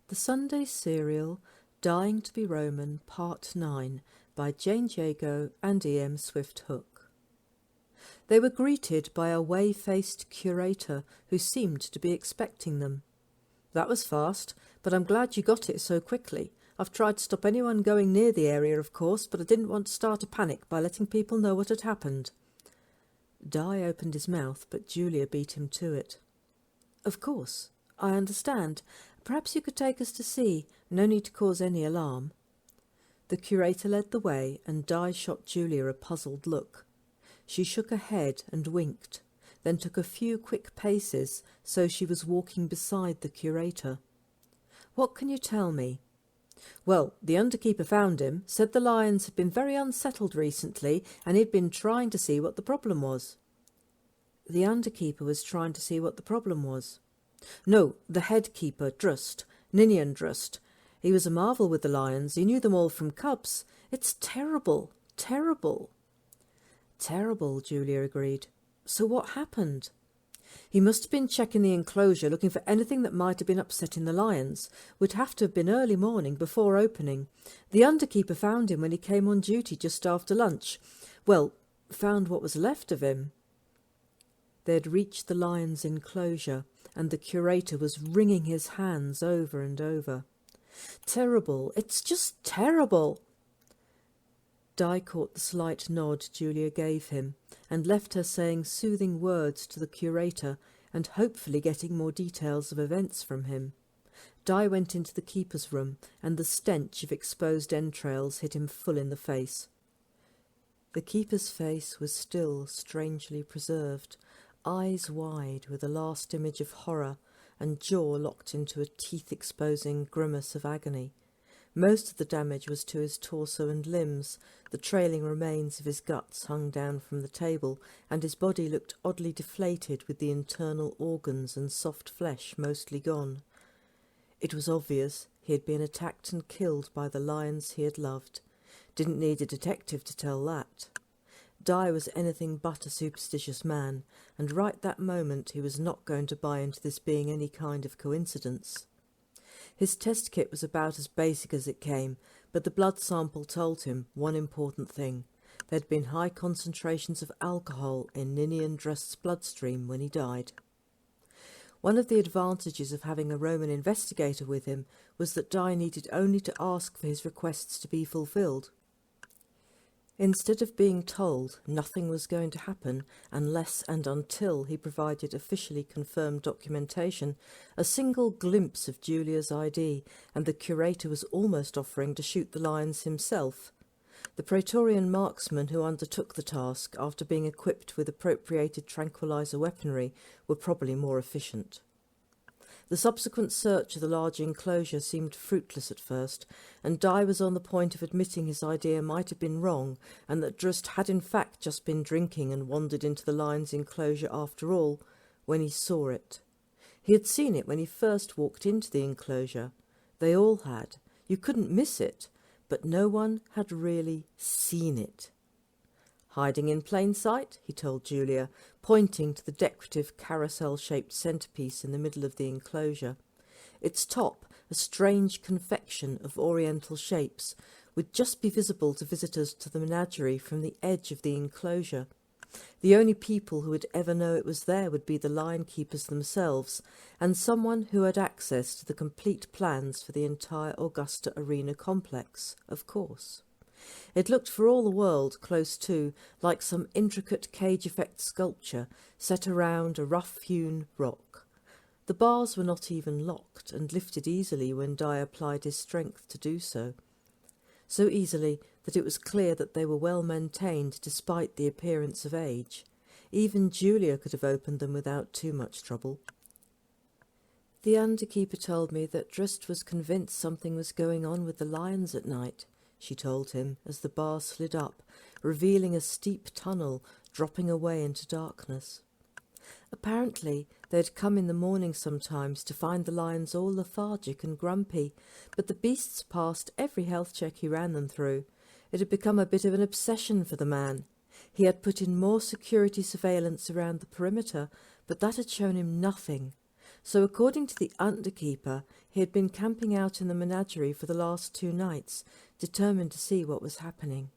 The Sunday Serial, Dying to be Roman, Part 9, by JJ and E.M. Swift Hook. They were greeted by a whey-faced curator who seemed to be expecting them. "That was fast, but I'm glad you got it so quickly. I've tried to stop anyone going near the area, of course, but I didn't want to start a panic by letting people know what had happened." Di opened his mouth, but Julia beat him to it. "Of course, I understand. Perhaps you could take us to see. No need to cause any alarm." The curator led the way, and Di shot Julia a puzzled look. She shook her head and winked, then took a few quick paces, so she was walking beside the curator. "What can you tell me?" "Well, the underkeeper found him, said the lions had been very unsettled recently, and he'd been trying to see what the problem was." The underkeeper was trying to see what the problem was. "No, the head keeper, Drust, Ninian Drust. He was a marvel with the lions. He knew them all from cubs. It's terrible, terrible." "Terrible," Julia agreed. "So what happened?" "He must have been checking the enclosure, looking for anything that might have been upsetting the lions. Would have to have been early morning, before opening. The underkeeper found him when he came on duty just after lunch. Well, found what was left of him." They had reached the lions' enclosure, and the curator was wringing his hands over and over. "Terrible, it's just terrible." Di caught the slight nod Julia gave him, and left her saying soothing words to the curator and hopefully getting more details of events from him. Di went into the keeper's room, and the stench of exposed entrails hit him full in the face. The keeper's face was still strangely preserved, eyes wide with a last image of horror, and jaw locked into a teeth-exposing grimace of agony. Most of the damage was to his torso and limbs. The trailing remains of his guts hung down from the table, and his body looked oddly deflated with the internal organs and soft flesh mostly gone. It was obvious he had been attacked and killed by the lions he had loved. Didn't need a detective to tell that. Di was anything but a superstitious man, and right that moment he was not going to buy into this being any kind of coincidence. His test kit was about as basic as it came, but the blood sample told him one important thing. There'd been high concentrations of alcohol in Ninian Drust's bloodstream when he died. One of the advantages of having a Roman investigator with him was that Di needed only to ask for his requests to be fulfilled. Instead of being told nothing was going to happen unless and until he provided officially confirmed documentation, a single glimpse of Julia's ID, and the curator was almost offering to shoot the lions himself. The Praetorian marksmen who undertook the task, after being equipped with appropriated tranquilizer weaponry, were probably more efficient. The subsequent search of the large enclosure seemed fruitless at first, and Di was on the point of admitting his idea might have been wrong, and that Drust had in fact just been drinking and wandered into the lion's enclosure after all, when he saw it. He had seen it when he first walked into the enclosure. They all had. You couldn't miss it, but no one had really seen it. "Hiding in plain sight," he told Julia, pointing to the decorative carousel-shaped centrepiece in the middle of the enclosure. Its top, a strange confection of oriental shapes, would just be visible to visitors to the menagerie from the edge of the enclosure. The only people who would ever know it was there would be the lion keepers themselves, and someone who had access to the complete plans for the entire Augusta Arena complex, of course. It looked for all the world, close to, like some intricate cage-effect sculpture set around a rough-hewn rock. The bars were not even locked, and lifted easily when Di applied his strength to do so. So easily that it was clear that they were well maintained despite the appearance of age. Even Julia could have opened them without too much trouble. "The underkeeper told me that Drust was convinced something was going on with the lions at night," she told him as the bar slid up, revealing a steep tunnel dropping away into darkness. "Apparently they'd come in the morning sometimes to find the lions all lethargic and grumpy, but the beasts passed every health check he ran them through. It had become a bit of an obsession for the man. He had put in more security surveillance around the perimeter, but that had shown him nothing. so according to the underkeeper, he had been camping out in the menagerie for the last 2 nights, determined to see what was happening.